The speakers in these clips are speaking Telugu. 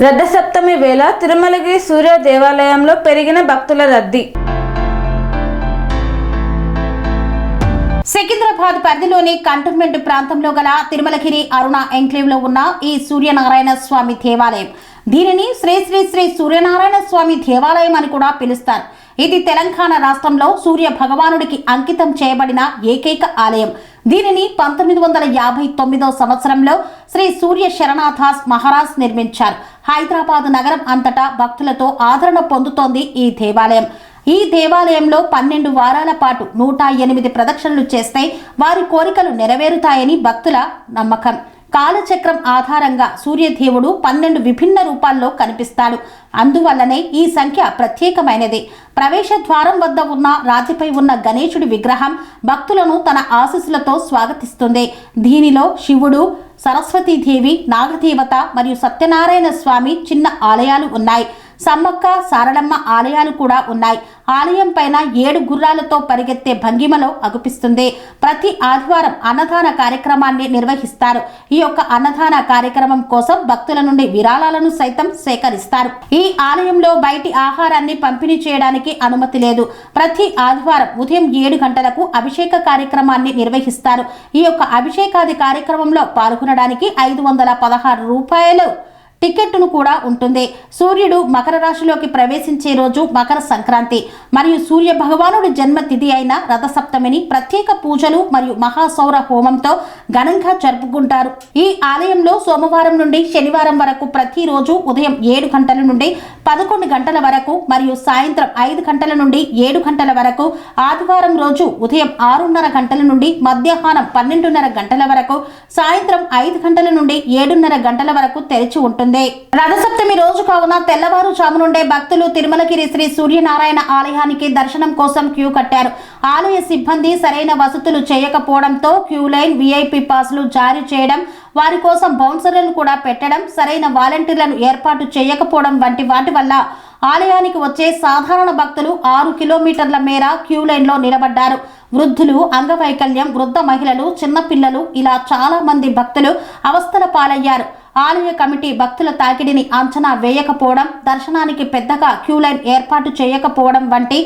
రథసప్తమి వేళ తిరుమలగిరి సూర్య దేవాలయంలో పెరిగిన భక్తుల రద్దీ. సికింద్రాబాద్ పరిధిలోని కంటోన్మెంట్ ప్రాంతంలో గల తిరుమలగిరి అరుణ ఎంక్లేవ్ లో ఉన్న ఈ సూర్యనారాయణ స్వామి దేవాలయం, దీనిని శ్రీ శ్రీ శ్రీ సూర్యనారాయణ స్వామి దేవాలయం అని కూడా పిలుస్తారు. ఇది తెలంగాణ రాష్ట్రంలో సూర్య భగవానుడికి అంకితం చేయబడిన ఏకైక ఆలయం. దీనిని 1959వ సంవత్సరంలో శ్రీ సూర్య శరణాదాస్ మహారాజ్ నిర్మించారు. హైదరాబాద్ నగరం అంతటా భక్తులతో ఆదరణ పొందుతోంది ఈ దేవాలయం. ఈ దేవాలయంలో 12 వారాల పాటు 108 ప్రదక్షిణలు చేస్తే వారి కోరికలు నెరవేరుతాయని భక్తుల నమ్మకం. కాలచక్రం ఆధారంగా సూర్యదేవుడు 12 విభిన్న రూపాల్లో కనిపిస్తాడు. అందువల్లనే ఈ సంఖ్య ప్రత్యేకమైనది. ప్రవేశ ద్వారం వద్ద ఉన్న రాతిపై ఉన్న గణేశుడి విగ్రహం భక్తులను తన ఆశీస్సులతో స్వాగతిస్తుంది. దీనిలో శివుడు, సరస్వతీదేవి, నాగదేవత మరియు సత్యనారాయణ స్వామి చిన్న ఆలయాలు ఉన్నాయి. సమ్మక్క సారలమ్మ ఆలయాలు కూడా ఉన్నాయి. ఆలయం పైన 7 గుర్రాలతో పరిగెత్తే భంగిమలో అగుపిస్తుంది. ప్రతి ఆదివారం అన్నదాన కార్యక్రమాన్ని నిర్వహిస్తారు. ఈ యొక్క అన్నదాన కార్యక్రమం కోసం భక్తుల నుండి విరాళాలను సైతం సేకరిస్తారు. ఈ ఆలయంలో బయటి ఆహారాన్ని పంపిణీ చేయడానికి అనుమతి లేదు. ప్రతి ఆదివారం ఉదయం 7 గంటలకు అభిషేక కార్యక్రమాన్ని నిర్వహిస్తారు. ఈ యొక్క అభిషేకాది కార్యక్రమంలో పాల్గొనడానికి 516 రూపాయలు టికెట్ను కూడా ఉంటుంది. సూర్యుడు మకర రాశిలోకి ప్రవేశించే రోజు మకర సంక్రాంతి మరియు సూర్య భగవానుడి జన్మతిథి అయిన రథసప్తమిని ప్రత్యేక పూజలు మరియు మహాసౌర హోమంతో ఘనంగా జరుపుకుంటారు. ఈ ఆలయంలో సోమవారం నుండి శనివారం వరకు ప్రతిరోజు ఉదయం 7 గంటల నుండి 11 గంటల వరకు మరియు సాయంత్రం 5 గంటల నుండి 7 గంటల వరకు, ఆదివారం రోజు ఉదయం 6:30 గంటల నుండి మధ్యాహ్నం 12:30 గంటల వరకు, సాయంత్రం 5 గంటల నుండి 7:30 గంటల వరకు తెరిచి ఉంటుంది. రథసప్తమి రోజు కావున తెల్లవారుజాము నుండే భక్తులు తిరుమలగిరి శ్రీ సూర్యనారాయణ ఆలయానికి దర్శనం కోసం క్యూ కట్టారు. ఆలయ సిబ్బంది సరైన వసతులు చేయకపోవడంతో క్యూ లైన్, విఐపి పాస్లు జారీ చేయడం, వారి కోసం బౌన్సర్లను కూడా పెట్టడం, సరైన వాలంటీర్లను ఏర్పాటు చేయకపోవడం వంటి వాటి వల్ల ఆలయానికి వచ్చే సాధారణ భక్తులు 6 కిలోమీటర్ల మేర క్యూ లైన్లో నిలబడ్డారు. వృద్ధులు, అంగవైకల్యం, వృద్ధ మహిళలు, చిన్నపిల్లలు ఇలా చాలా మంది భక్తులు అవస్థల పాలయ్యారు. ఆలయ కమిటీ భక్తుల తాకిడిని అంచనా వేయకపోవడం, దర్శనానికి పెద్దగా క్యూ లైన్ ఏర్పాటు చేయకపోవడం వంటి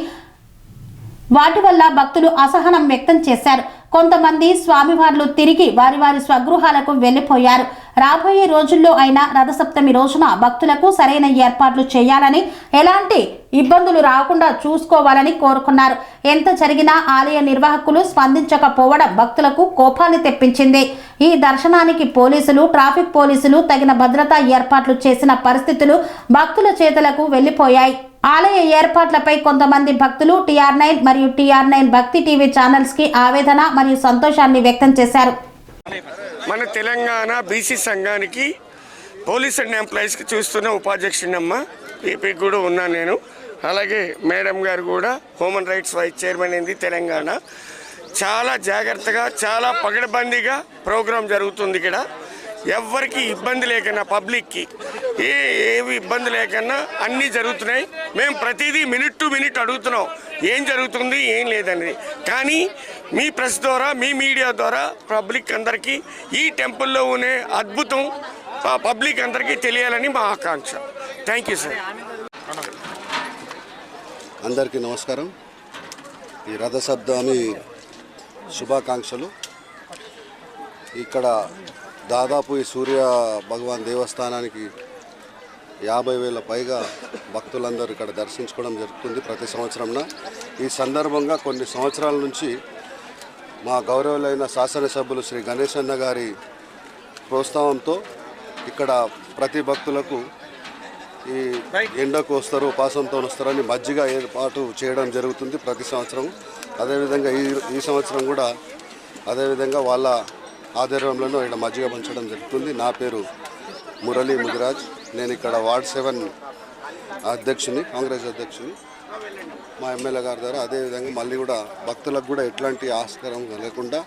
వాటి వల్ల భక్తులు అసహనం వ్యక్తం చేశారు. కొంతమంది స్వామివార్లు తిరిగి వారి వారి స్వగృహాలకు వెళ్లిపోయారు. రాబోయే రోజుల్లో అయినా రథసప్తమి రోజున భక్తులకు సరైన ఏర్పాట్లు చేయాలని, ఎలాంటి ఇబ్బందులు రాకుండా చూసుకోవాలని కోరుకున్నారు. ఎంత జరిగినా ఆలయ నిర్వాహకులు స్పందించకపోవడం భక్తులకు కోపాన్ని తెప్పించింది. ఈ దర్శనానికి పోలీసులు, ట్రాఫిక్ పోలీసులు తగిన భద్రతా ఏర్పాట్లు చేసిన పరిస్థితులు భక్తుల చేతులకు వెళ్లిపోయాయి. ఆలయ ఏర్పాట్లపై కొంతమంది భక్తులు TR9 మరియు TR9 భక్తి టీవీ ఛానల్స్ కి ఆవేదన మరియు సంతోషాన్ని వ్యక్తం చేశారు. మన తెలంగాణ బీసీ సంఘానికి పోలీస్ అండ్ ఎంప్లాయీస్కి చూస్తున్న ఉపాధ్యక్షుడమ్మ పీపీ కూడా ఉన్నాను నేను. అలాగే మేడం గారు కూడా హ్యూమన్ రైట్స్ వైస్ చైర్మన్ అయింది తెలంగాణ. చాలా జాగ్రత్తగా, చాలా పగడబందీగా ప్రోగ్రాం జరుగుతుంది. ఇక్కడ ఎవ్వరికి ఇబ్బంది లేకన్నా, పబ్లిక్కి ఏవి ఇబ్బంది లేకన్నా అన్నీ జరుగుతున్నాయి. మేము ప్రతిదీ మినిట్ టు మినిట్ అడుగుతున్నాం ఏం జరుగుతుంది, ఏం లేదనేది. కానీ మీ ప్రెస్ ద్వారా, మీ మీడియా ద్వారా పబ్లిక్ అందరికీ ఈ టెంపుల్లో ఉండే అద్భుతం పబ్లిక్ అందరికీ తెలియాలని మా ఆకాంక్ష. Thank you sir. అందరికీ నమస్కారం. ఈ రథసప్తమి శుభాకాంక్షలు. ఇక్కడ దాదాపు ఈ సూర్య భగవాన్ దేవస్థానానికి 50,000 పైగా భక్తులందరూ ఇక్కడ దర్శించుకోవడం జరుగుతుంది ప్రతి సంవత్సరంన. ఈ సందర్భంగా కొన్ని సంవత్సరాల నుంచి మా గౌరవులైన శాసనసభ్యులు శ్రీ గణేశన్న గారి ప్రోత్సాహంతో ఇక్కడ ప్రతి భక్తులకు ఈ ఎండకు వస్తారు, ఉపాసంతో వస్తారని మజ్జిగ ఏర్పాటు చేయడం జరుగుతుంది ప్రతి సంవత్సరం. అదేవిధంగా ఈ సంవత్సరం కూడా అదేవిధంగా వాళ్ళ ఆధ్వర్యంలో ఇక్కడ మజ్జిగ పంచడం జరుగుతుంది. నా పేరు మురళీ ముదిరాజ్. నేను ఇక్కడ వార్డ్ 7 అధ్యక్షుని, కాంగ్రెస్ అధ్యక్షుని. మా ఎమ్మెల్యే గారి ద్వారా అదేవిధంగా మళ్ళీ కూడా భక్తులకు కూడా ఎట్లాంటి ఆస్కారం లేకుండా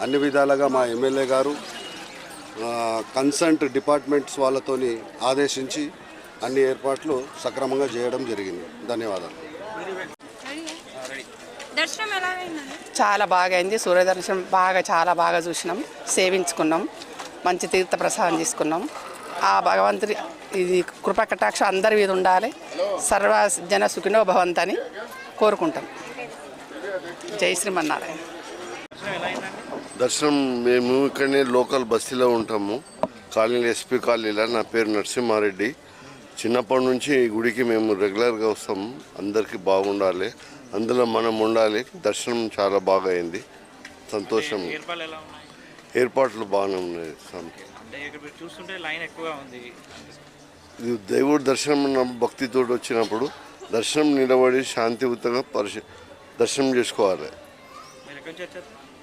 అన్ని విధాలుగా మా ఎమ్మెల్యే గారు కన్సర్న్ డిపార్ట్మెంట్స్ వాళ్ళతోని ఆదేశించి అన్ని ఏర్పాట్లు సక్రమంగా చేయడం జరిగింది. ధన్యవాదాలు. చాలా బాగా అయింది. సూర్యదర్శనం చాలా బాగా చూసినాం, సేవించుకున్నాం, మంచి తీర్థ ప్రసాదం తీసుకున్నాం. ఆ భగవంతుడి ఇది కృపా కటాక్ష అందరి మీద ఉండాలి, సర్వ జన సుఖినో భవంతని కోరుకుంటాం. జై శ్రీమన్నారాయణ. దర్శనం మేము ఇక్కడనే లోకల్ బస్తీలో ఉంటాము, కాలనీలో ఎస్పీ కాలనీలో. నా పేరు నరసింహారెడ్డి. చిన్నప్పటి నుంచి ఈ గుడికి మేము రెగ్యులర్గా వస్తాము. అందరికీ బాగుండాలి, అందులో మనం ఉండాలి. దర్శనం చాలా బాగా అయింది, సంతోషం. ఏర్పాట్లు బాగానే ఉన్నాయి. ఇది దేవుడి దర్శనం భక్తితో వచ్చినప్పుడు దర్శనం నిలబడి శాంతియుతంగా దర్శనం చేసుకోవాలి.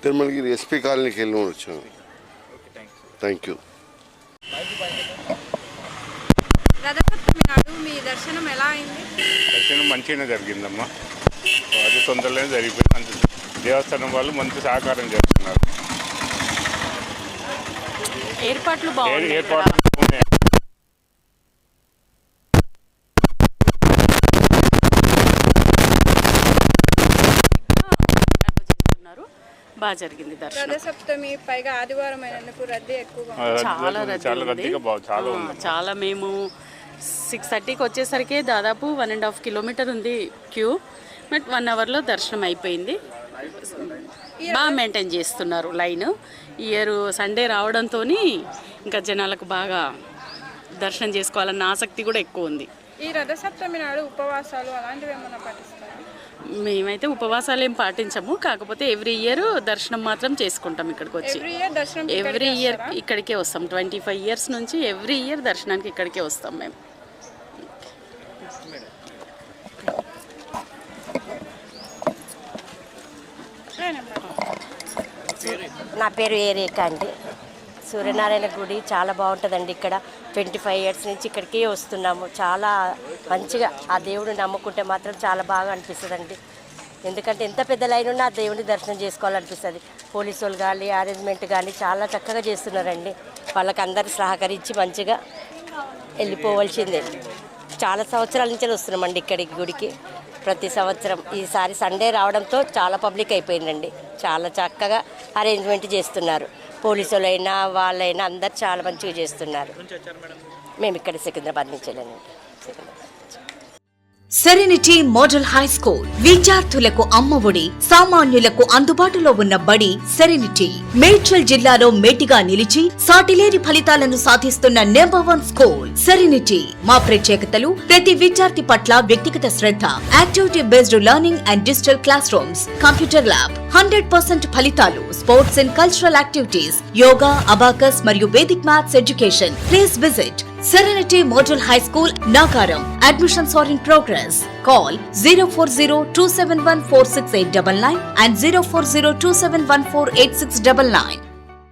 తిరుమలగిరి ఎస్పీ కాలనీకి వెళ్ళి వచ్చాను. Thank you. రథసప్తమి నాడు మీ దర్శనం ఎలా అయింది? దర్శనం మంచిగానే జరిగిందమ్మా, అది తొందరలోనే జరిగిపోయింది. దేవస్థానం వాళ్ళు మంచి సహకారం చేస్తున్నారు. ఏర్పాట్లు బాగున్నాయి. బాగా జరిగింది దర్శనం. రథసప్తమి పైగా ఆదివారం అయినందుకు రద్దీ ఎక్కువగా చాలా మేము 6:30కి వచ్చేసరికి దాదాపు 1.5 కిలోమీటర్ ఉంది క్యూ. బట్ 1 అవర్లో దర్శనం అయిపోయింది. బాగా మెయింటైన్ చేస్తున్నారు లైన్. ఇయర్ సండే రావడంతో ఇంకా జనాలకు బాగా దర్శనం చేసుకోవాలన్న ఆసక్తి కూడా ఎక్కువ ఉంది. ఈ రథసప్తమి నాడు ఉపవాసాలు అలాంటివి ఏమైనా పాటిస్తారా? మేమైతే ఉపవాసాలు ఏం పాటించము, కాకపోతే ఎవ్రీ ఇయర్ దర్శనం మాత్రం చేసుకుంటాం. ఇక్కడికి వచ్చి ఎవ్రీ ఇయర్ ఇక్కడికే వస్తాం. 25 ఇయర్స్ నుంచి ఎవ్రీ ఇయర్ దర్శనానికి ఇక్కడికే వస్తాం మేము. నా పేరు ఏరేక అండి. సూర్యనారాయణ గుడి చాలా బాగుంటుందండి. ఇక్కడ 25 ఇయర్స్ నుంచి ఇక్కడికే వస్తున్నాము. చాలా మంచిగా ఆ దేవుడిని నమ్ముకుంటే మాత్రం చాలా బాగా అనిపిస్తుందండి. ఎందుకంటే ఎంత పెద్ద లైన్ ఉన్నా ఆ దేవుడిని దర్శనం చేసుకోవాలనిపిస్తుంది. పోలీసు వాళ్ళు కానీ అరేంజ్మెంట్ కానీ చాలా చక్కగా చేస్తున్నారండి. వాళ్ళకి అందరు సహకరించి మంచిగా వెళ్ళిపోవాల్సిందే. చాలా సంవత్సరాల నుంచి వస్తున్నామండి ఇక్కడికి గుడికి ప్రతి సంవత్సరం. ఈసారి సండే రావడంతో చాలా పబ్లిక్ అయిపోయిందండి. చాలా చక్కగా అరేంజ్మెంట్ చేస్తున్నారు. పోలీసు వాళ్ళైనా వాళ్ళైనా అందరు చాలా మంచిగా చేస్తున్నారు. మేము ఇక్కడ సికింద్రాబాద్ నుంచి వెళ్ళానండి. సెరెనిటీ మోడల్ హై స్కూల్ విద్యార్థులకు అమ్మఒడి, సామాన్యులకు అందుబాటులో ఉన్న బడి సెరెనిటీ. మేడ్చల్ జిల్లాలో మేటిగా నిలిచి సాటిలేని ఫలితాలను సాధిస్తున్న నంబర్ 1 స్కూల్ సెరెనిటీ. మా ప్రత్యేకతలు ప్రతి విద్యార్థి పట్ల వ్యక్తిగత శ్రద్ధ, activity based learning and digital classrooms, computer lab, 100% ఫలితాలు, sports and cultural activities, yoga, abacus మరియు Vedic maths education. Please visit Serenity Model High School, Nagaram. Admissions are in progress. Call 040-271-46899 and 040-271-48699.